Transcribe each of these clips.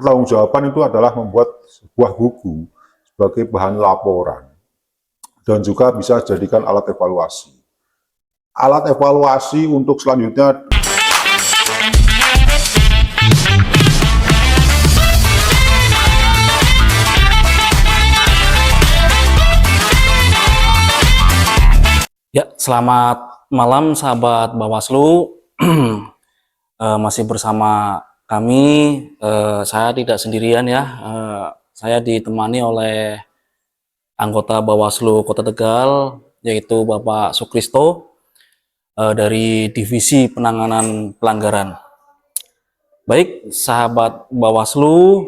Pertanggungjawaban itu adalah membuat sebuah buku sebagai bahan laporan dan juga bisa dijadikan alat evaluasi. Alat evaluasi untuk selanjutnya ya, selamat malam sahabat Bawaslu. Masih bersama kami, saya tidak sendirian ya, saya ditemani oleh anggota Bawaslu Kota Tegal, yaitu Bapak Sukristo dari Divisi Penanganan Pelanggaran. Baik, sahabat Bawaslu,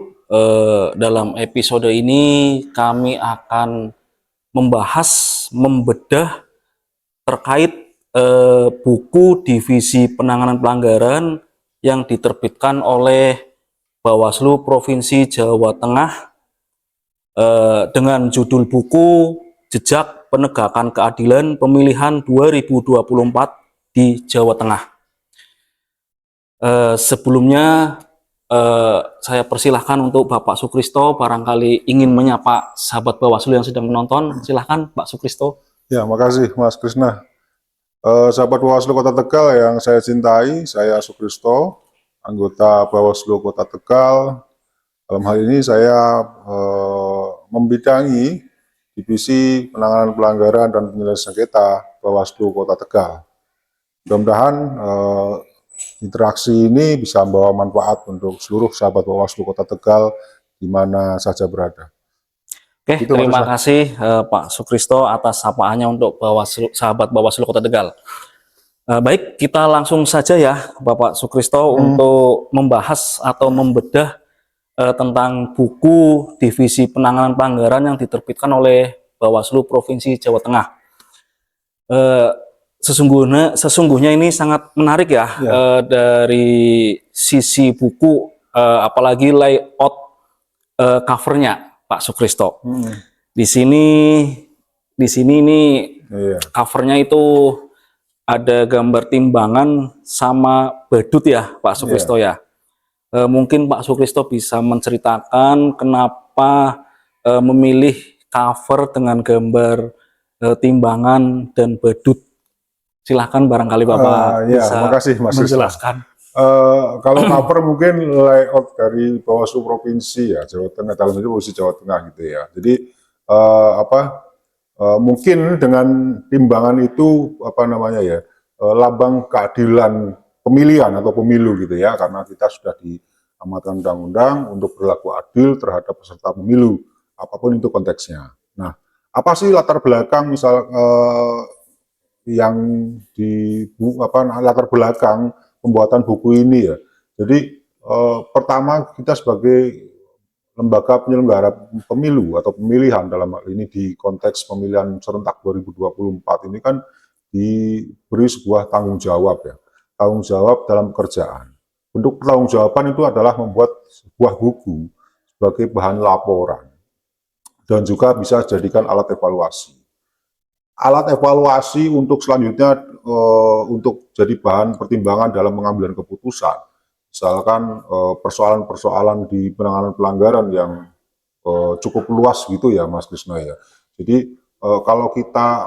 dalam episode ini kami akan membedah terkait buku Divisi Penanganan Pelanggaran yang diterbitkan oleh Bawaslu Provinsi Jawa Tengah dengan judul buku Jejak Penegakan Keadilan Pemilihan 2024 di Jawa Tengah. Sebelumnya saya persilahkan untuk Bapak Sukristo, barangkali ingin menyapa sahabat Bawaslu yang sedang menonton. Silahkan Pak Sukristo. Ya, makasih Mas Krisna. Sahabat Bawaslu Kota Tegal yang saya cintai, saya Sukristo, anggota Bawaslu Kota Tegal. Dalam hal ini saya membidangi Divisi Penanganan Pelanggaran dan Penyelesaian Sengketa Bawaslu Kota Tegal. Mudah-mudahan interaksi ini bisa membawa manfaat untuk seluruh sahabat Bawaslu Kota Tegal di mana saja berada. Oke, terima kasih Pak Sukristo atas sapaannya untuk sahabat Bawaslu Kota Tegal. Baik, kita langsung saja ya Bapak Sukristo untuk membahas atau membedah tentang buku Divisi Penanganan Pelanggaran yang diterbitkan oleh Bawaslu Provinsi Jawa Tengah. Sesungguhnya ini sangat menarik ya, dari sisi buku, apalagi layout covernya. Pak Sukristo. Di sini ini covernya itu ada gambar timbangan sama badut ya Pak Sukristo ya. Mungkin Pak Sukristo bisa menceritakan kenapa memilih cover dengan gambar timbangan dan badut. Silahkan barangkali Bapak bisa makasih, Mas menjelaskan. Kalau cover mungkin layout dari Bawaslu Provinsi ya Jawa Tengah, dalam ini Provinsi Jawa Tengah gitu ya. Jadi mungkin dengan timbangan itu lambang keadilan pemilihan atau pemilu gitu ya, karena kita sudah diamatkan undang-undang untuk berlaku adil terhadap peserta pemilu apapun itu konteksnya. Nah, apa sih latar belakang yang di latar belakang pembuatan buku ini ya. Jadi pertama kita sebagai lembaga penyelenggara pemilu atau pemilihan dalam hal ini di konteks pemilihan serentak 2024 ini kan diberi sebuah tanggung jawab ya. Tanggung jawab dalam pekerjaan. Bentuk pertanggungjawaban itu adalah membuat sebuah buku sebagai bahan laporan dan juga bisa dijadikan alat evaluasi. Alat evaluasi untuk selanjutnya untuk jadi bahan pertimbangan dalam pengambilan keputusan. Misalkan persoalan-persoalan di penanganan pelanggaran yang cukup luas gitu ya Mas Krisna ya. Jadi kalau kita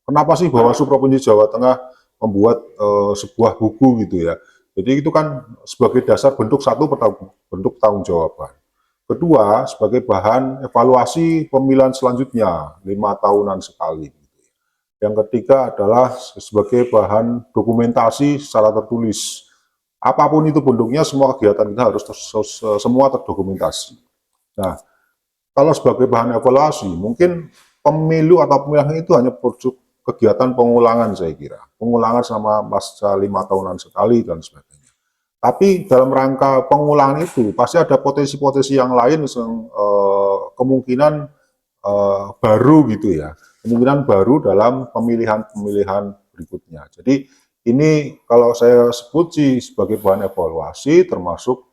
kenapa sih Bawaslu Provinsi Jawa Tengah membuat sebuah buku gitu ya. Jadi itu kan sebagai dasar bentuk tanggung jawaban. Kedua, sebagai bahan evaluasi pemilihan selanjutnya, 5 tahunan sekali. Yang ketiga adalah sebagai bahan dokumentasi secara tertulis apapun itu bentuknya, semua kegiatan kita harus semua terdokumentasi. Nah, kalau sebagai bahan evaluasi, mungkin pemilu atau pemilihan itu hanya produk kegiatan pengulangan, saya kira. Pengulangan sama masa 5 tahunan sekali dan sebagainya. Tapi dalam rangka pengulangan itu, pasti ada potensi-potensi yang lain, kemungkinan baru gitu ya. Kemungkinan baru dalam pemilihan-pemilihan berikutnya. Jadi ini kalau saya sebut sih sebagai bahan evaluasi, termasuk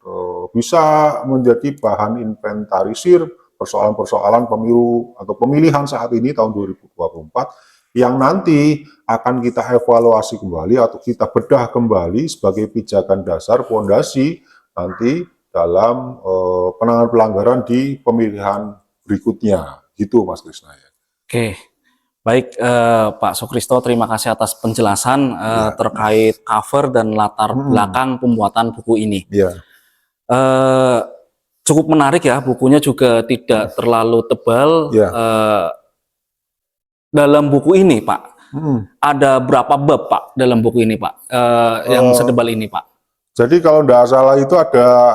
bisa menjadi bahan inventarisir persoalan-persoalan pemilu atau pemilihan saat ini tahun 2024 yang nanti akan kita evaluasi kembali atau kita bedah kembali sebagai pijakan dasar fondasi nanti dalam penanganan pelanggaran di pemilihan berikutnya. Gitu Mas Krisna ya. Oke. Baik, Pak Sukristo, terima kasih atas penjelasan terkait cover dan latar belakang pembuatan buku ini. Cukup menarik ya, bukunya juga tidak terlalu tebal. Dalam buku ini, Pak, ada berapa bab, Pak, dalam buku ini, Pak, yang sedebal ini, Pak? Jadi kalau tidak salah itu ada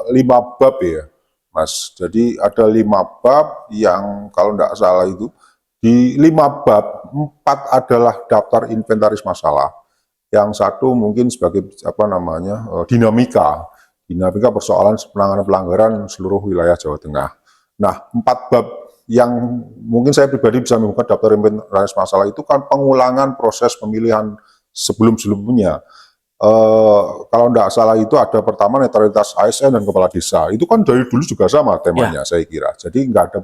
5 bab ya, Mas. Jadi ada 5 bab yang kalau tidak salah itu, di 5 bab, 4 adalah daftar inventaris masalah. Yang 1 mungkin sebagai dinamika persoalan penanganan pelanggaran seluruh wilayah Jawa Tengah. Nah, 4 bab yang mungkin saya pribadi bisa membuka daftar inventaris masalah itu kan pengulangan proses pemilihan sebelum-sebelumnya. Kalau tidak salah itu ada pertama netralitas ASN dan kepala desa. Itu kan dari dulu juga sama temanya saya kira. Jadi nggak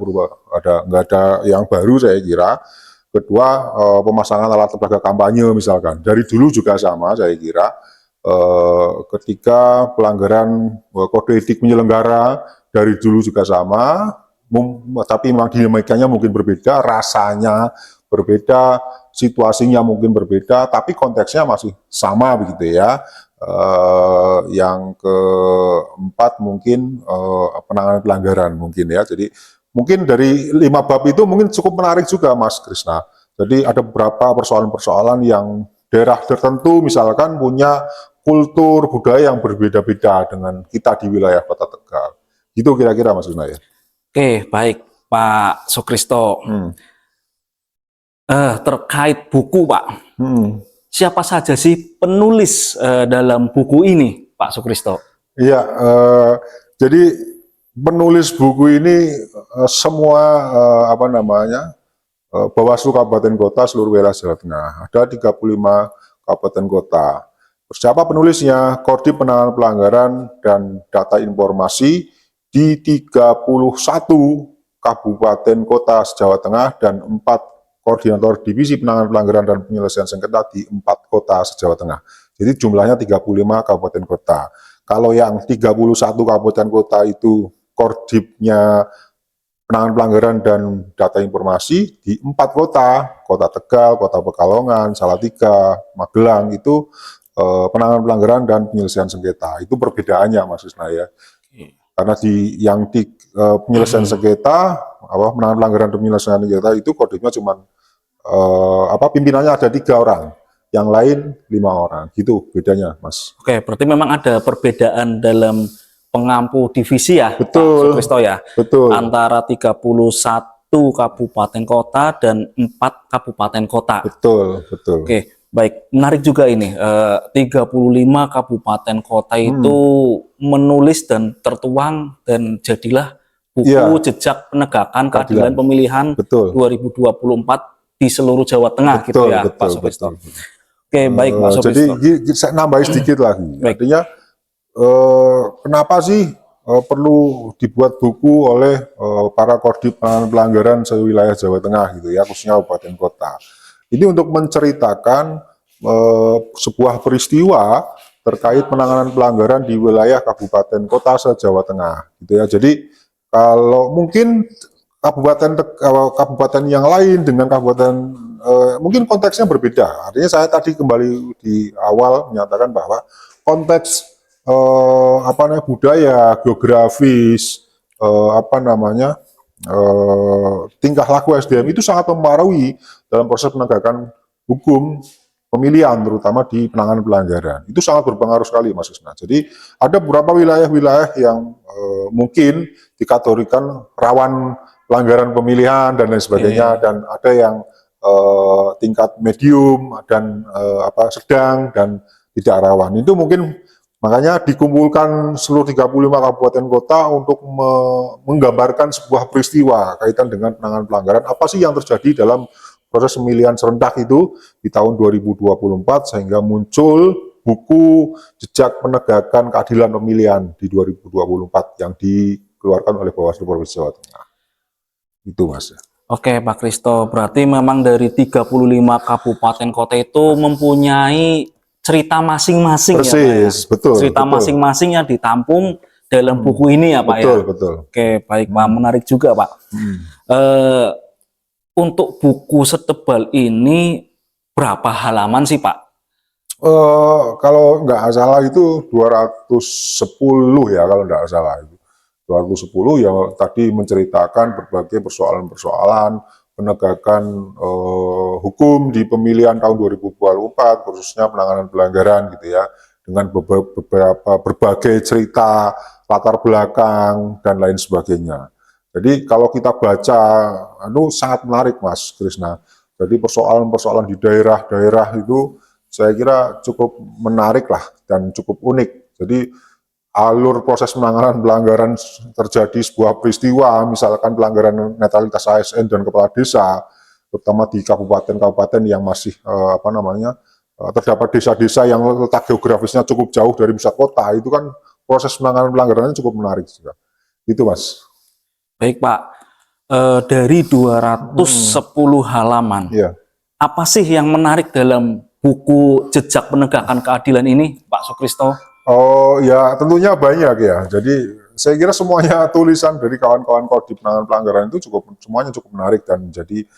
ada yang baru saya kira. Kedua pemasangan alat lembaga kampanye misalkan. Dari dulu juga sama saya kira. Ketika pelanggaran kode etik penyelenggara dari dulu juga sama. Tapi memang dinamikanya mungkin berbeda, rasanya berbeda, situasinya mungkin berbeda, tapi konteksnya masih sama begitu ya. Yang keempat mungkin penanganan pelanggaran mungkin ya. Jadi mungkin dari 5 bab itu mungkin cukup menarik juga Mas Krisna. Jadi ada beberapa persoalan-persoalan yang daerah tertentu misalkan punya kultur budaya yang berbeda-beda dengan kita di wilayah Kota Tegal. Gitu kira-kira Mas Krisna ya. Oke, baik Pak Sukristo. Terkait buku, Pak, siapa saja sih penulis dalam buku ini, Pak Sukristo? Iya, jadi penulis buku ini semua Bawaslu Kabupaten Kota seluruh wilayah Jawa Tengah. Ada 35 kabupaten kota. Siapa penulisnya? Kodim Penanganan Pelanggaran dan Data Informasi di 31 kabupaten kota Jawa Tengah dan 4 koordinator divisi penanganan pelanggaran dan penyelesaian sengketa di 4 kota Jawa Tengah. Jadi jumlahnya 35 kabupaten kota. Kalau yang 31 kabupaten kota itu koordibnya penanganan pelanggaran dan data informasi di 4 kota, Kota Tegal, Kota Pekalongan, Salatiga, Magelang itu penanganan pelanggaran dan penyelesaian sengketa. Itu perbedaannya Mas Krisna ya. Karena di penyelesaian sengketa, penanganan pelanggaran dan penyelesaian sengketa itu kodenya cuma pimpinannya ada 3 orang, yang lain 5 orang, gitu bedanya, Mas. Oke, berarti memang ada perbedaan dalam pengampu divisi ya, betul, Pak Sukristo ya, betul. Antara 31 kabupaten kota dan 4 kabupaten kota. Betul, betul. Oke. Baik, menarik juga ini, 35 kabupaten kota itu menulis dan tertuang dan jadilah buku jejak penegakan keadilan pemilihan 2024 di seluruh Jawa Tengah gitu ya, Pak Sukristo. Oke, baik Pak Sukristo. Jadi saya nambahin sedikit lagi, artinya kenapa sih perlu dibuat buku oleh para kodim pelanggaran sewilayah Jawa Tengah gitu ya, khususnya kabupaten kota. Ini untuk menceritakan sebuah peristiwa terkait penanganan pelanggaran di wilayah kabupaten kota se-Jawa Tengah, gitu ya. Jadi kalau mungkin kabupaten yang lain dengan kabupaten mungkin konteksnya berbeda. Artinya saya tadi kembali di awal menyatakan bahwa konteks budaya, geografis, tingkah laku SDM itu sangat mempengaruhi dalam proses penegakan hukum pemilihan, terutama di penanganan pelanggaran. Itu sangat berpengaruh sekali, Mas Krisna. Jadi ada beberapa wilayah-wilayah yang mungkin dikategorikan rawan pelanggaran pemilihan dan lain sebagainya, dan ada yang tingkat medium dan sedang dan tidak rawan. Itu mungkin makanya dikumpulkan seluruh 35 kabupaten kota untuk menggambarkan sebuah peristiwa kaitan dengan penanganan pelanggaran. Apa sih yang terjadi dalam proses pemilihan serentak itu di tahun 2024 sehingga muncul buku Jejak Penegakan Keadilan Pemilihan di 2024 yang dikeluarkan oleh Bawaslu Provinsi Jawa Tengah. Itu, Mas. Oke, Pak Kristo, berarti memang dari 35 kabupaten kota itu mempunyai cerita masing-masing ya, Pak ya? Persis, betul. Cerita masing-masing yang ditampung dalam buku ini ya, Pak ya? Betul, betul. Oke, baik Pak, menarik juga Pak. Untuk buku setebal ini berapa halaman sih Pak? Kalau nggak salah itu 210 ya, kalau nggak salah itu. 210 yang tadi menceritakan berbagai persoalan-persoalan penegakan hukum di pemilihan tahun 2024, khususnya penanganan pelanggaran gitu ya, dengan berbagai cerita latar belakang dan lain sebagainya. Jadi kalau kita baca, sangat menarik, Mas Krisna. Jadi persoalan-persoalan di daerah-daerah itu saya kira cukup menarik lah dan cukup unik. Jadi alur proses penanganan pelanggaran terjadi sebuah peristiwa, misalkan pelanggaran netralitas ASN dan kepala desa, terutama di kabupaten-kabupaten yang masih terdapat desa-desa yang letak geografisnya cukup jauh dari pusat kota, itu kan proses penanganan pelanggarannya cukup menarik juga. Itu, Mas. Baik Pak, dari 210 halaman, apa sih yang menarik dalam buku Jejak Penegakan Keadilan ini, Pak Sukristo? Oh ya, tentunya banyak ya. Jadi saya kira semuanya tulisan dari kawan-kawan Kodim penanganan pelanggaran itu semuanya cukup menarik dan menjadi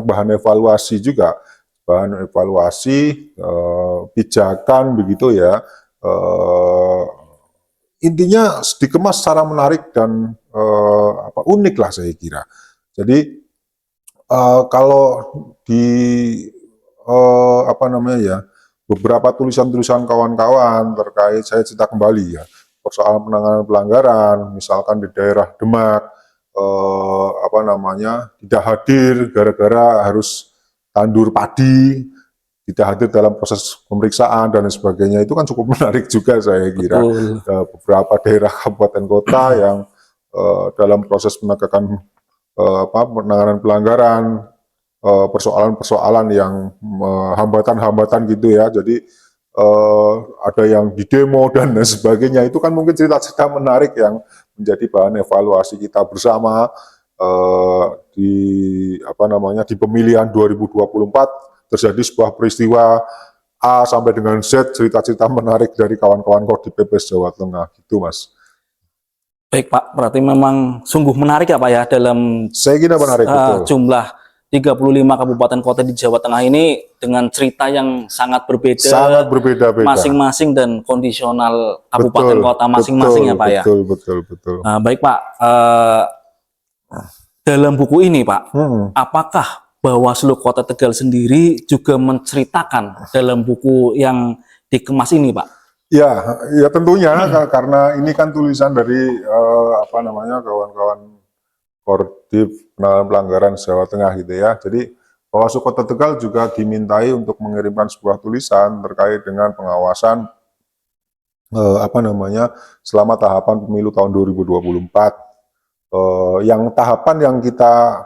bahan evaluasi juga, bahan evaluasi pijakan begitu ya. Intinya dikemas secara menarik dan unik lah saya kira. Jadi kalau di beberapa tulisan-tulisan kawan-kawan terkait, saya cerita kembali ya, persoalan penanganan pelanggaran, misalkan di daerah Demak, tidak hadir gara-gara harus tandur padi, tidak hadir dalam proses pemeriksaan dan lain sebagainya, itu kan cukup menarik juga saya kira. Beberapa daerah kabupaten kota yang dalam proses penegakan penanganan pelanggaran, persoalan-persoalan yang hambatan-hambatan gitu ya, jadi ada yang di demo dan lain sebagainya, itu kan mungkin cerita-cerita menarik yang menjadi bahan evaluasi kita bersama di pemilihan 2024 terjadi sebuah peristiwa A sampai dengan Z, cerita-cerita menarik dari kawan-kawan Kodim PPS Jawa Tengah gitu, Mas. Baik Pak, berarti memang sungguh menarik ya Pak ya dalam saya kira menarik, jumlah 35 kabupaten kota di Jawa Tengah ini dengan cerita yang sangat berbeda, masing-masing dan kondisional kabupaten kota masing-masing ya Pak ya. Betul. Baik Pak, dalam buku ini Pak, apakah Bawaslu Kota Tegal sendiri juga menceritakan dalam buku yang dikemas ini Pak? Ya tentunya karena ini kan tulisan dari kawan-kawan Kodim penanganan pelanggaran Jawa Tengah gitu ya. Jadi Bawaslu Kota Tegal juga dimintai untuk mengirimkan sebuah tulisan terkait dengan pengawasan selama tahapan pemilu tahun 2024. Yang tahapan yang kita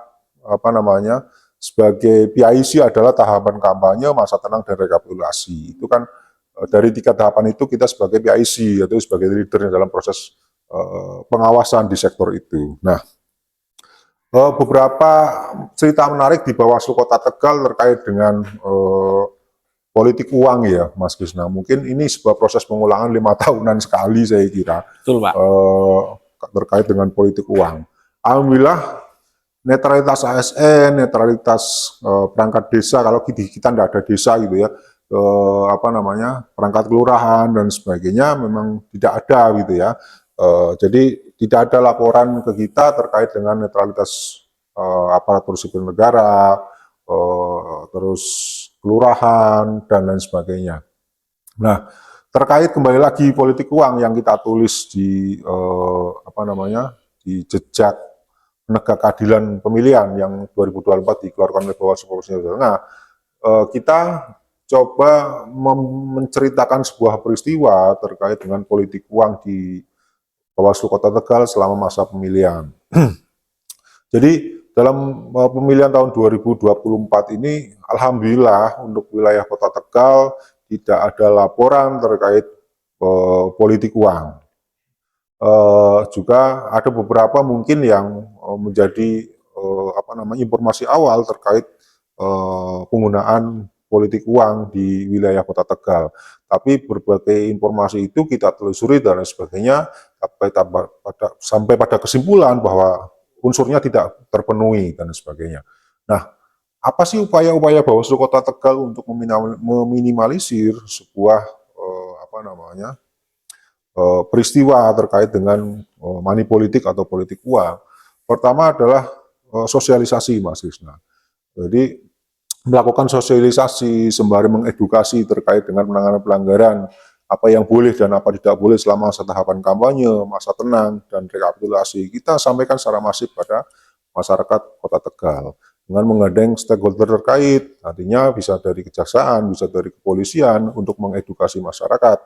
sebagai PIC adalah tahapan kampanye, masa tenang dan rekapitulasi. Itu kan dari 3 tahapan itu kita sebagai PIC yaitu sebagai leader dalam proses pengawasan di sektor itu. Nah, beberapa cerita menarik di Bawaslu Kota Tegal terkait dengan politik uang ya, Mas Krisna. Mungkin ini sebuah proses pengulangan 5 tahunan sekali saya kira. Betul, Pak. Terkait dengan politik uang. Alhamdulillah netralitas ASN, netralitas perangkat desa, kalau kita tidak ada desa gitu ya, perangkat kelurahan dan sebagainya memang tidak ada gitu ya. Jadi tidak ada laporan ke kita terkait dengan netralitas aparatur sipil negara, terus kelurahan, dan lain sebagainya. Nah, terkait kembali lagi politik uang yang kita tulis di di jejak penegak keadilan pemilihan yang 2024 dikeluarkan oleh Bawaslu Provinsi Jawa Tengah. Nah, kita coba menceritakan sebuah peristiwa terkait dengan politik uang di Bawaslu Kota Tegal selama masa pemilihan. Jadi dalam pemilihan tahun 2024 ini, alhamdulillah untuk wilayah Kota Tegal tidak ada laporan terkait politik uang. Juga ada beberapa mungkin yang menjadi informasi awal terkait penggunaan politik uang di wilayah Kota Tegal. Tapi berbagai informasi itu kita telusuri dan sebagainya sampai pada kesimpulan bahwa unsurnya tidak terpenuhi dan sebagainya. Nah, apa sih upaya-upaya Bawaslu Kota Tegal untuk meminimalisir sebuah peristiwa terkait dengan money politik atau politik uang? Pertama adalah sosialisasi, Mas Krisna. Jadi melakukan sosialisasi sembari mengedukasi terkait dengan penanganan pelanggaran, apa yang boleh dan apa tidak boleh selama masa tahapan kampanye, masa tenang, dan rekapitulasi. Kita sampaikan secara masif pada masyarakat Kota Tegal dengan menggandeng stakeholder terkait, artinya bisa dari kejaksaan, bisa dari kepolisian untuk mengedukasi masyarakat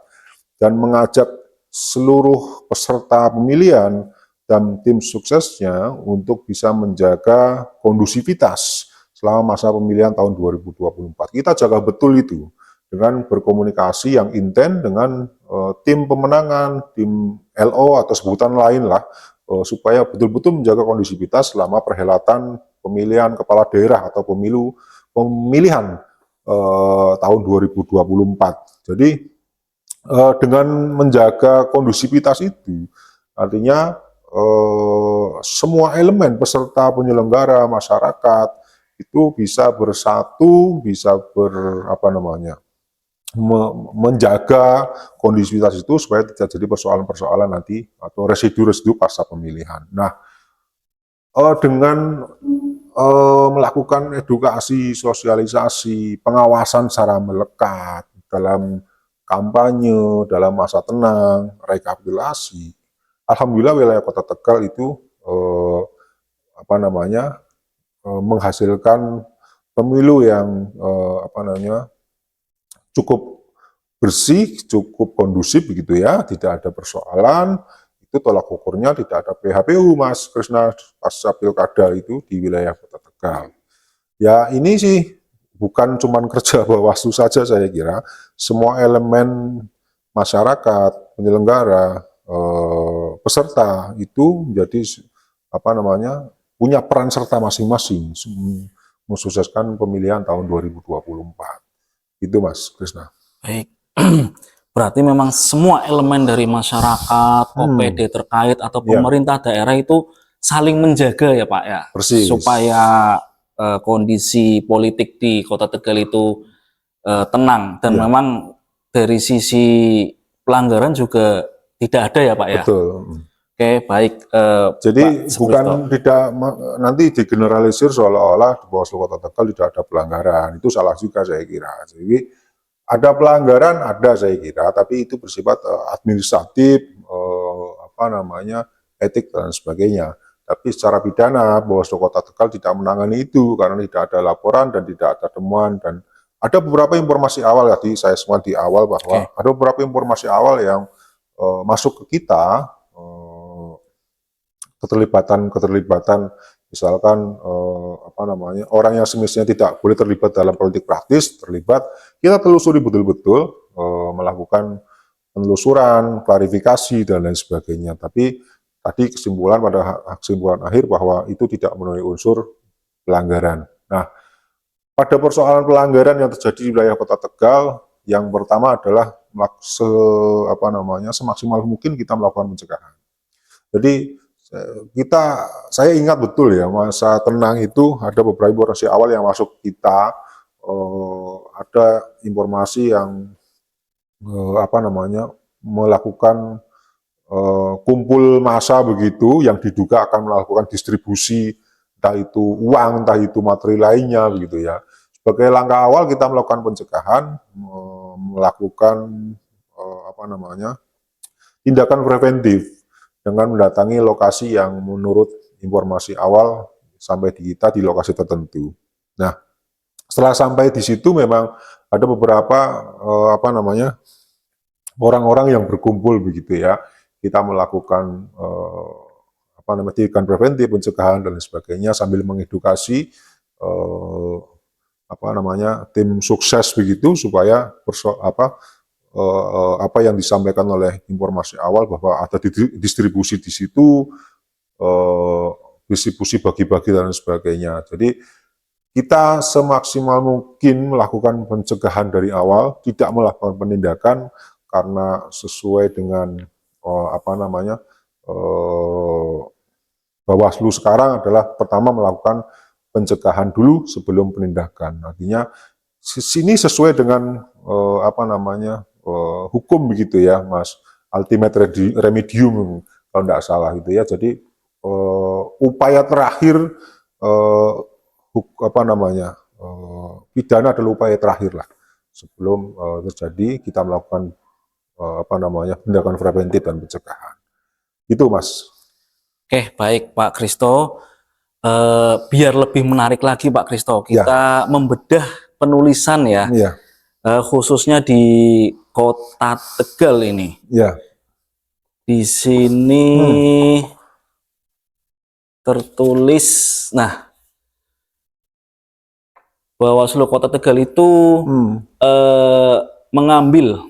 dan mengajak seluruh peserta pemilihan dan tim suksesnya untuk bisa menjaga kondusivitas selama masa pemilihan tahun 2024. Kita jaga betul itu dengan berkomunikasi yang intens dengan tim pemenangan, tim LO atau sebutan lain lah, supaya betul-betul menjaga kondusivitas selama perhelatan pemilihan kepala daerah atau pemilihan tahun 2024. Jadi dengan menjaga kondusivitas itu, artinya semua elemen peserta penyelenggara masyarakat itu bisa bersatu, bisa menjaga kondusivitas itu supaya tidak jadi persoalan-persoalan nanti atau residu-residu pasca pemilihan. Nah, dengan melakukan edukasi, sosialisasi, pengawasan secara melekat dalam kampanye, dalam masa tenang, rekapitulasi, alhamdulillah wilayah Kota Tegal itu menghasilkan pemilu yang cukup bersih, cukup kondusif begitu ya, tidak ada persoalan. Itu tolak ukurnya tidak ada PHPU, Mas Krisna, pasca pilkada itu di wilayah Kota Tegal. Ya ini sih bukan cuma kerja Bawaslu saja, saya kira semua elemen masyarakat, penyelenggara, peserta itu menjadi punya peran serta masing-masing mensukseskan pemilihan tahun 2024. Itu Mas Krisna. Baik. Berarti memang semua elemen dari masyarakat, OPD terkait atau pemerintah daerah itu saling menjaga ya Pak ya. Persis. Supaya kondisi politik di Kota Tegal itu tenang dan memang dari sisi pelanggaran juga tidak ada ya Pak ya. Betul. Oke, baik. Jadi Pak bukan tidak nanti digeneralisir seolah-olah di Bawaslu Kota Tegal tidak ada pelanggaran. Itu salah juga saya kira. Jadi ada pelanggaran, ada saya kira, tapi itu bersifat administratif, etik dan sebagainya. Tapi secara pidana Bawaslu Kota Tegal tidak menangani itu karena tidak ada laporan dan tidak ada temuan, dan ada beberapa informasi awal tadi saya sempat di awal bahwa ada beberapa informasi awal yang masuk ke kita, keterlibatan misalkan orang yang semestinya tidak boleh terlibat dalam politik praktis terlibat. Kita telusuri betul-betul, melakukan penelusuran, klarifikasi dan lain sebagainya. Tapi tadi kesimpulan akhir bahwa itu tidak memenuhi unsur pelanggaran. Nah, pada persoalan pelanggaran yang terjadi di wilayah Kota Tegal, yang pertama adalah semaksimal mungkin kita melakukan pencegahan. Jadi saya ingat betul ya, masa tenang itu ada beberapa informasi awal yang masuk kita, ada informasi yang melakukan kumpul massa begitu yang diduga akan melakukan distribusi entah itu uang, entah itu materi lainnya begitu ya. sebagai langkah awal kita melakukan pencegahan, melakukan tindakan preventif dengan mendatangi lokasi yang menurut informasi awal sampai di kita di lokasi tertentu. Nah, setelah sampai di situ memang ada beberapa orang-orang yang berkumpul begitu ya. Kita melakukan tindakan preventif, pencegahan dan sebagainya sambil mengedukasi tim sukses begitu supaya apa yang disampaikan oleh informasi awal bahwa ada distribusi di situ, distribusi bagi-bagi dan sebagainya. Jadi kita semaksimal mungkin melakukan pencegahan dari awal, tidak melakukan penindakan karena sesuai dengan Bawaslu sekarang adalah pertama melakukan pencegahan dulu sebelum penindakan. Artinya sini sesuai dengan hukum begitu ya, Mas. Ultimate remedium kalau tidak salah gitu ya. Jadi upaya terakhir pidana adalah upaya terakhir lah sebelum terjadi kita melakukan tindakan preventif dan pencegahan. Itu, Mas. Oke, baik Pak Kristo. Biar lebih menarik lagi Pak Kristo, kita membedah penulisan ya, khususnya di Kota Tegal ini. Di sini tertulis, nah, Bawaslu Kota Tegal itu mengambil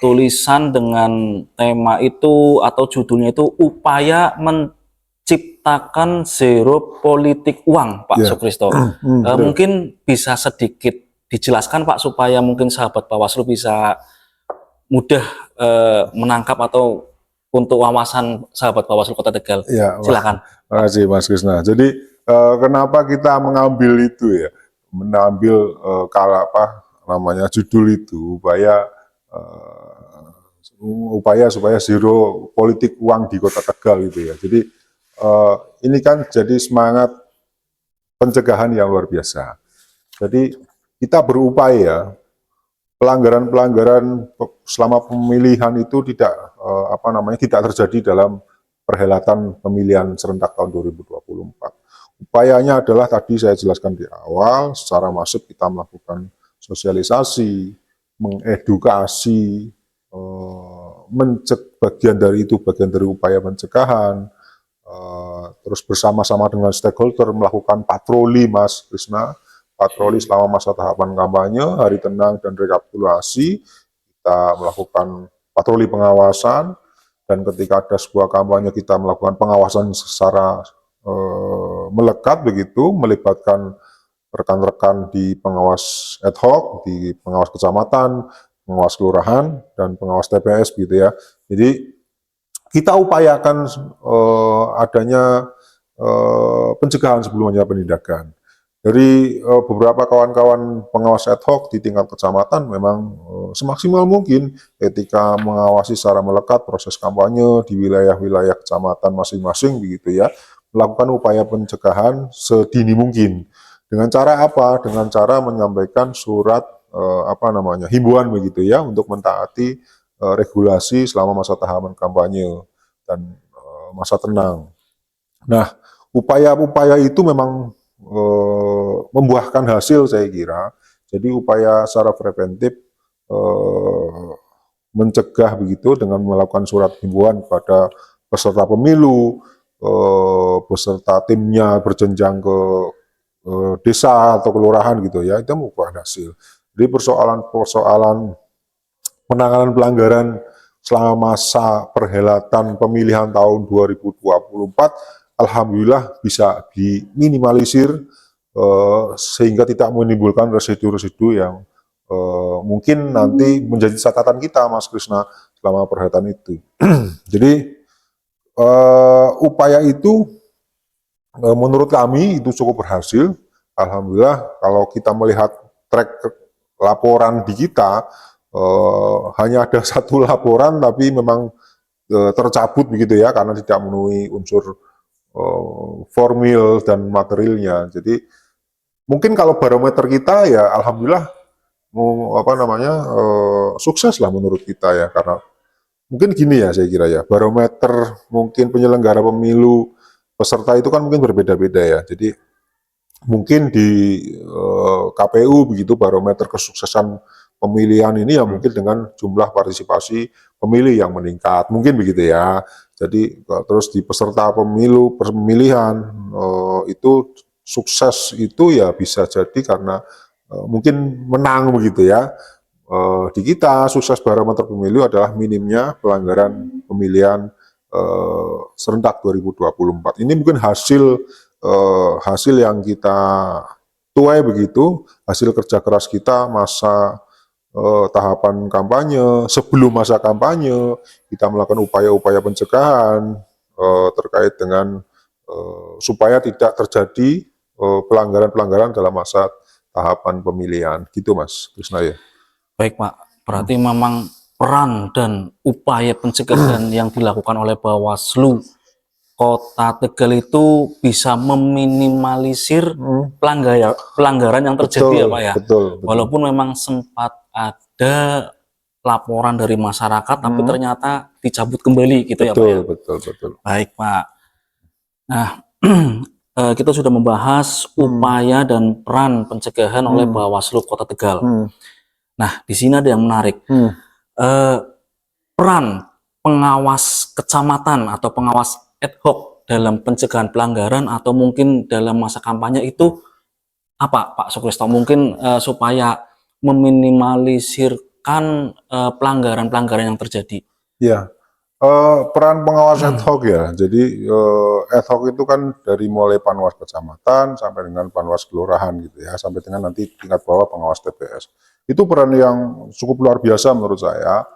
tulisan dengan tema itu atau judulnya itu upaya menciptakan zero politik uang, Pak Sukristo. Mungkin bisa sedikit dijelaskan Pak supaya mungkin sahabat Bawaslu bisa mudah menangkap atau untuk wawasan sahabat Bawaslu Kota Tegal. Silakan. Terima kasih Mas Krisna. Jadi kenapa kita mengambil itu ya, mengambil judul itu upaya supaya zero politik uang di Kota Tegal gitu ya. Jadi ini kan jadi semangat pencegahan yang luar biasa. Jadi kita berupaya pelanggaran-pelanggaran selama pemilihan itu tidak terjadi dalam perhelatan pemilihan serentak tahun 2024. Upayanya adalah tadi saya jelaskan di awal, secara masif kita melakukan sosialisasi, mengedukasi, bagian dari upaya pencegahan, terus bersama-sama dengan stakeholder melakukan patroli, Mas Krisna, patroli selama masa tahapan kampanye, hari tenang dan rekapitulasi, kita melakukan patroli pengawasan, dan ketika ada sebuah kampanye kita melakukan pengawasan secara melekat begitu, melibatkan rekan-rekan di pengawas ad hoc, di pengawas kecamatan, pengawas kelurahan, dan pengawas TPS gitu ya. Jadi kita upayakan adanya pencegahan sebelumnya penindakan. Dari beberapa kawan-kawan pengawas ad hoc di tingkat kecamatan memang semaksimal mungkin ketika mengawasi secara melekat proses kampanye di wilayah-wilayah kecamatan masing-masing begitu ya, melakukan upaya pencegahan sedini mungkin. Dengan cara apa? Dengan cara menyampaikan surat himbauan begitu ya untuk mentaati regulasi selama masa tahapan kampanye dan masa tenang. Nah, upaya-upaya itu memang membuahkan hasil saya kira. Jadi upaya secara preventif mencegah begitu dengan melakukan surat himbauan kepada peserta pemilu, beserta timnya berjenjang ke desa atau kelurahan gitu ya, itu membuahkan hasil. Jadi persoalan penanganan pelanggaran selama masa perhelatan pemilihan tahun 2024 alhamdulillah bisa diminimalisir sehingga tidak menimbulkan residu-residu yang mungkin nanti menjadi catatan kita, Mas Krisna, selama perhelatan itu. Jadi upaya itu menurut kami itu cukup berhasil. Alhamdulillah kalau kita melihat track laporan di kita, hanya ada satu laporan tapi memang tercabut begitu ya, karena tidak memenuhi unsur formil dan materialnya. Jadi mungkin kalau barometer kita ya alhamdulillah sukses lah menurut kita ya, karena mungkin gini ya saya kira ya, barometer mungkin penyelenggara pemilu peserta itu kan mungkin berbeda-beda ya. Jadi mungkin di KPU begitu barometer kesuksesan pemilihan ini ya mungkin dengan jumlah partisipasi pemilih yang meningkat, mungkin begitu ya. Jadi terus di peserta pemilihan itu sukses itu ya bisa jadi karena mungkin menang begitu ya. Di kita sukses barometer pemilu adalah minimnya pelanggaran pemilihan serentak 2024. Ini mungkin hasil yang kita tuai begitu, hasil kerja keras kita masa tahapan kampanye, sebelum masa kampanye kita melakukan upaya-upaya pencegahan terkait dengan supaya tidak terjadi pelanggaran-pelanggaran dalam masa tahapan pemilihan, gitu Mas Krisna ya. Baik Pak, berarti memang peran dan upaya pencegahan yang dilakukan oleh Bawaslu Kota Tegal itu bisa meminimalisir pelanggaran yang terjadi ya Pak ya. Betul. Walaupun memang sempat ada laporan dari masyarakat, tapi ternyata dicabut kembali gitu ya Pak ya. Betul. Baik Pak. Nah, kita sudah membahas upaya dan peran pencegahan oleh Bawaslu Kota Tegal. Nah, di sini ada yang menarik. Peran pengawas kecamatan atau pengawas ad hoc dalam pencegahan pelanggaran atau mungkin dalam masa kampanye itu apa, Pak Sukristo? Mungkin supaya meminimalisirkan pelanggaran-pelanggaran yang terjadi. Ya, peran pengawas ad hoc ya. Jadi ad hoc itu kan dari mulai panwas kecamatan sampai dengan panwas kelurahan gitu ya, sampai dengan nanti tingkat bawah pengawas TPS. Itu peran yang cukup luar biasa menurut saya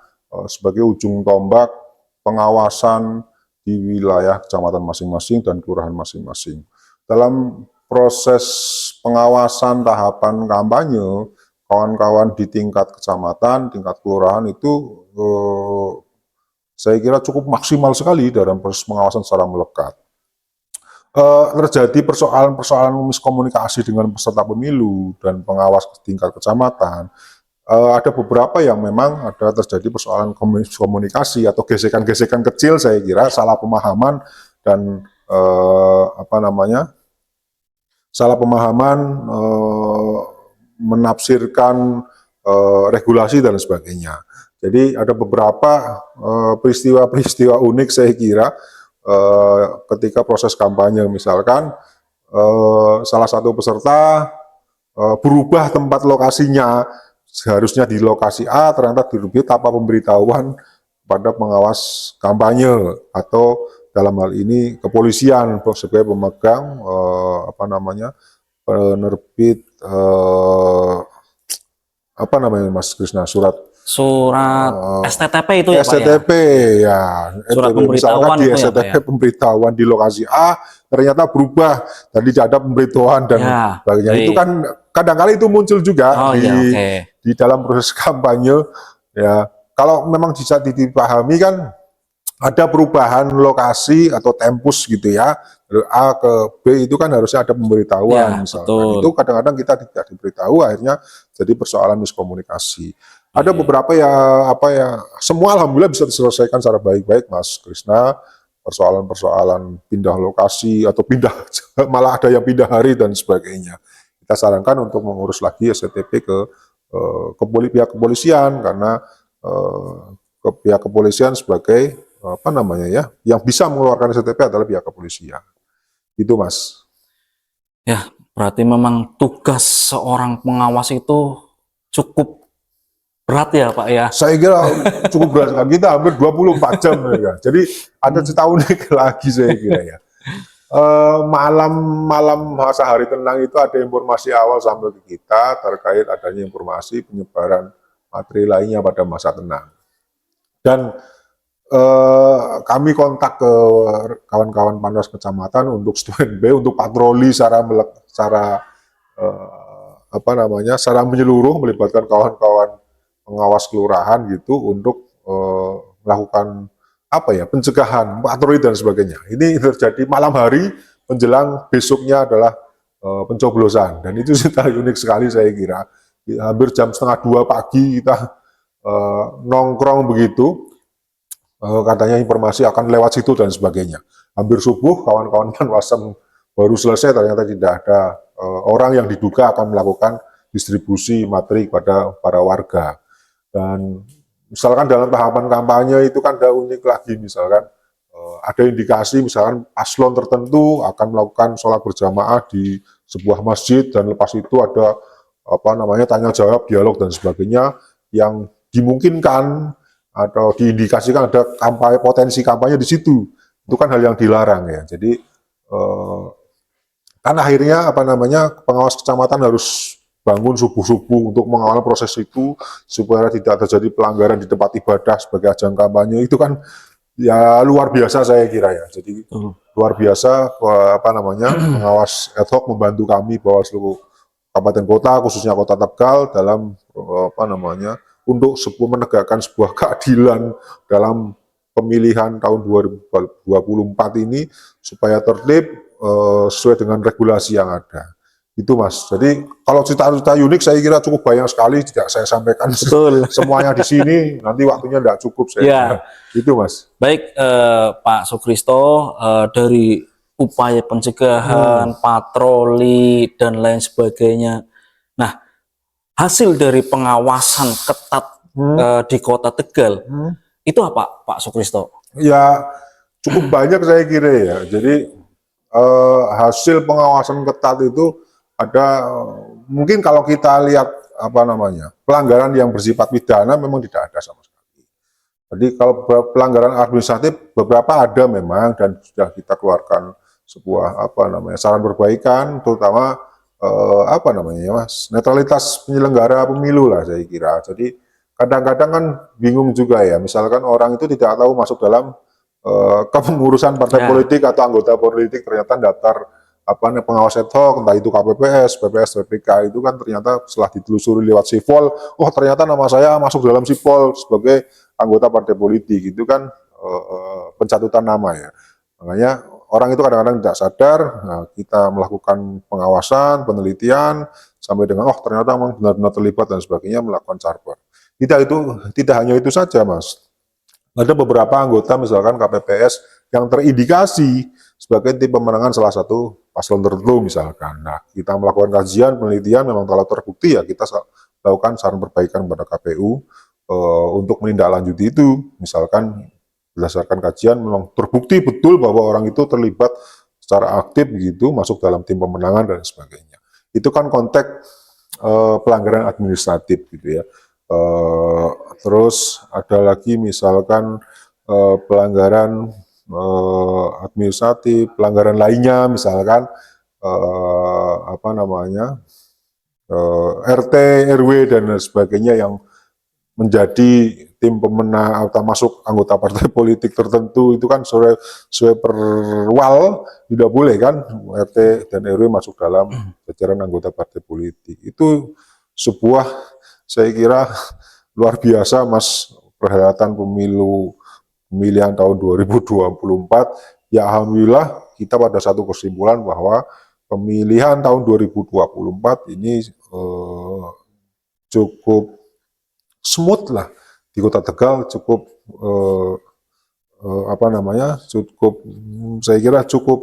sebagai ujung tombak pengawasan di wilayah kecamatan masing-masing dan kelurahan masing-masing. Dalam proses pengawasan tahapan kampanye, kawan-kawan di tingkat kecamatan, tingkat kelurahan itu saya kira cukup maksimal sekali dalam proses pengawasan secara melekat. Terjadi persoalan-persoalan miskomunikasi dengan peserta pemilu dan pengawas tingkat kecamatan, ada beberapa yang memang ada terjadi persoalan komunikasi atau gesekan-gesekan kecil, saya kira salah pemahaman dan salah pemahaman menafsirkan regulasi dan sebagainya. Jadi ada beberapa peristiwa-peristiwa unik saya kira ketika proses kampanye, misalkan salah satu peserta berubah tempat lokasinya, seharusnya di lokasi A ternyata dirubah tanpa pemberitahuan pada pengawas kampanye atau dalam hal ini kepolisian sebagai pemegang penerbit Mas Krisna, surat STTP itu ya STTP Pak ya? Surat pemberitahuan di STTP ya? Pemberitahuan di lokasi A ternyata berubah dan tidak ada pemberitahuan dan sebagainya. Itu kan kadang-kali itu muncul juga di dalam proses kampanye ya. Kalau memang bisa dipahami kan ada perubahan lokasi atau tempus gitu ya, dari A ke B itu kan harusnya ada pemberitahuan misalkan. Itu kadang-kadang kita tidak diberitahu, akhirnya jadi persoalan miskomunikasi. Ada beberapa semua alhamdulillah bisa diselesaikan secara baik-baik Mas Krisna. Persoalan-persoalan pindah lokasi atau malah ada yang pindah hari dan sebagainya. Kita sarankan untuk mengurus lagi STTP ke pihak kepolisian, karena ke pihak kepolisian sebagai yang bisa mengeluarkan STTP adalah pihak kepolisian. Itu Mas. Ya, berarti memang tugas seorang pengawas itu cukup berat ya Pak ya? Saya kira cukup berat, kita hampir 24 jam ya. Jadi ada cerita unik lagi saya kira ya. Malam masa hari tenang itu ada informasi awal sampai ke kita terkait adanya informasi penyebaran materi lainnya pada masa tenang. Dan kami kontak ke kawan-kawan panwas kecamatan untuk standby, untuk patroli secara menyeluruh, melibatkan kawan-kawan pengawas kelurahan gitu untuk melakukan pencegahan, patroli dan sebagainya. Ini terjadi malam hari menjelang besoknya adalah pencoblosan, dan itu sudah unik sekali saya kira. Hampir jam setengah 2 pagi kita nongkrong begitu, katanya informasi akan lewat situ dan sebagainya. Hampir subuh kawan-kawan Panwasem baru selesai, ternyata tidak ada orang yang diduga akan melakukan distribusi materi kepada para warga. Dan misalkan dalam tahapan kampanye itu kan ada unik lagi, misalkan ada indikasi misalkan paslon tertentu akan melakukan sholat berjamaah di sebuah masjid, dan lepas itu ada tanya jawab, dialog dan sebagainya yang dimungkinkan atau diindikasikan ada potensi kampanye di situ. Itu kan hal yang dilarang ya. Jadi kan akhirnya pengawas kecamatan harus bangun subuh-subuh untuk mengawal proses itu supaya tidak terjadi pelanggaran di tempat ibadah sebagai ajang kampanye. Itu kan ya luar biasa saya kira ya. Jadi luar biasa pengawas ad hoc membantu kami Bawaslu Kabupaten Kota, khususnya Kota Tegal, dalam untuk menegakkan sebuah keadilan dalam pemilihan tahun 2024 ini supaya tertib sesuai dengan regulasi yang ada. Itu Mas. Jadi kalau cerita-cerita unik saya kira cukup banyak sekali, tidak saya sampaikan semuanya di sini, nanti waktunya tidak cukup saya. Ya. Itu Mas. Baik Pak Sukristo, dari upaya pencegahan, patroli dan lain sebagainya. Nah, hasil dari pengawasan ketat di Kota Tegal itu apa, Pak Sukristo? Ya, cukup banyak saya kira ya. Jadi hasil pengawasan ketat itu ada, mungkin kalau kita lihat pelanggaran yang bersifat pidana memang tidak ada sama sekali. Jadi kalau pelanggaran administratif beberapa ada memang, dan sudah kita keluarkan sebuah saran perbaikan, terutama netralitas penyelenggara pemilu lah saya kira. Jadi kadang-kadang kan bingung juga ya, misalkan orang itu tidak tahu masuk dalam kepengurusan partai politik atau anggota politik, ternyata daftar pengawas ad hoc, entah itu KPPS, PPS, PPK, itu kan ternyata setelah ditelusuri lewat Sipol, oh ternyata nama saya masuk dalam Sipol sebagai anggota partai politik. Itu kan pencatutan nama ya. Makanya orang itu kadang-kadang tidak sadar. Nah, kita melakukan pengawasan, penelitian sampai dengan ternyata memang benar-benar terlibat dan sebagainya, melakukan charper. Tidak hanya itu saja Mas. Ada beberapa anggota misalkan KPPS yang terindikasi sebagai tim pemenangan salah satu paslon tertentu misalkan. Nah, kita melakukan kajian, penelitian, memang telah terbukti ya, kita lakukan saran perbaikan kepada KPU untuk menindaklanjuti itu. Misalkan berdasarkan kajian memang terbukti betul bahwa orang itu terlibat secara aktif begitu, masuk dalam tim pemenangan dan sebagainya. Itu kan konteks pelanggaran administratif gitu ya. Terus ada lagi misalkan pelanggaran administratif, pelanggaran lainnya misalkan RT, RW dan sebagainya yang menjadi tim pemenang atau masuk anggota partai politik tertentu, itu kan sesuai perwal tidak boleh kan RT dan RW masuk dalam jajaran anggota partai politik. Itu sebuah, saya kira luar biasa Mas, perhelatan pemilihan tahun 2024. Ya alhamdulillah kita pada satu kesimpulan bahwa pemilihan tahun 2024 ini cukup smooth lah di Kota Tegal, cukup saya kira cukup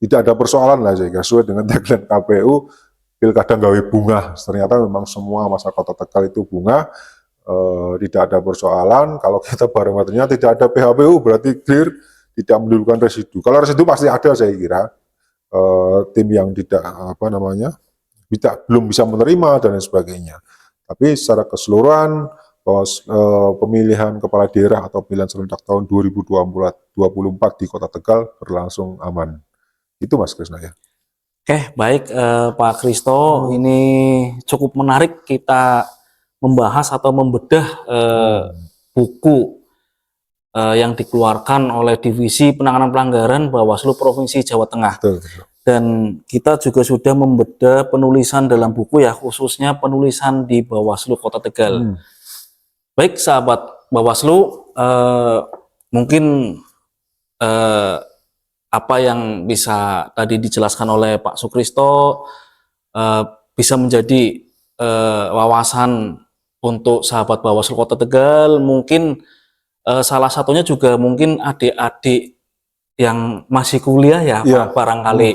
tidak ada persoalan lah saya kira, sesuai dengan tagline KPU, pilkada gawe bunga. Ternyata memang semua masyarakat Kota Tegal itu bunga, tidak ada persoalan. Kalau kita barometernya tidak ada PHPU berarti clear, tidak menimbulkan residu. Kalau residu pasti ada saya kira, tim yang belum bisa menerima dan lain sebagainya. Tapi secara keseluruhan bahwa pemilihan kepala daerah atau pemilihan serentak tahun 2024 di Kota Tegal berlangsung aman. Itu Mas Krisna ya. Oke, baik Pak Kristo, ini cukup menarik kita membahas atau membedah buku yang dikeluarkan oleh Divisi Penanganan Pelanggaran Bawaslu Provinsi Jawa Tengah. Betul. Dan kita juga sudah membedah penulisan dalam buku ya, khususnya penulisan di Bawaslu Kota Tegal. Baik sahabat Bawaslu, mungkin apa yang bisa tadi dijelaskan oleh Pak Sukristo bisa menjadi wawasan untuk sahabat Bawaslu Kota Tegal. Mungkin salah satunya juga mungkin adik-adik yang masih kuliah ya, Iya. Pak, barangkali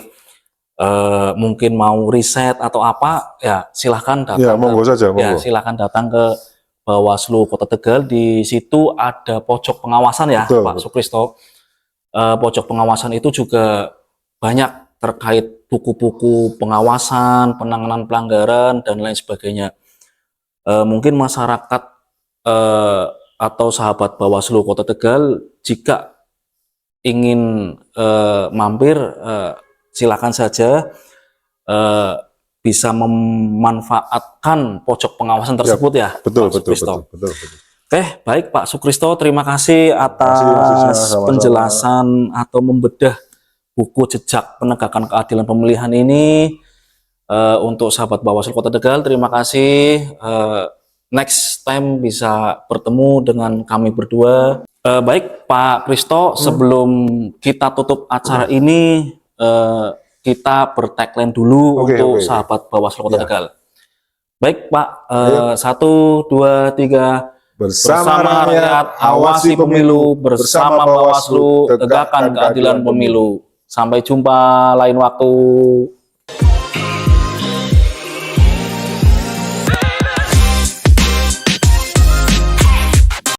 mungkin mau riset atau apa, ya silahkan Ya, datang monggo saja, ya monggo. silahkan datang ke Bawaslu Kota Tegal. Di situ ada pojok pengawasan ya, Betul. Pak Sukristo. Pojok pengawasan itu juga banyak terkait buku-buku pengawasan, penanganan pelanggaran dan lain sebagainya. Mungkin masyarakat atau sahabat Bawaslu Kota Tegal jika ingin mampir, silakan saja bisa memanfaatkan pojok pengawasan tersebut ya, Betul, Pak betul, Sukristo. betul, betul. Oke, baik Pak Sukristo, terima kasih Mas Isna, atas sama-sama. penjelasan atau membedah buku jejak penegakan keadilan pemilihan ini untuk sahabat Bawaslu Kota Tegal. Terima kasih. Next time bisa bertemu dengan kami berdua. Baik Pak Kristo, sebelum kita tutup acara ini, kita bertagline dulu Oke, untuk oke. sahabat Bawaslu Kota Ya. Tegal. Baik Pak, Ayo. 1, 2, 3. Bersama rakyat, awasi pemilu, bersama Bawaslu, tegakkan keadilan pemilu. Sampai jumpa lain waktu.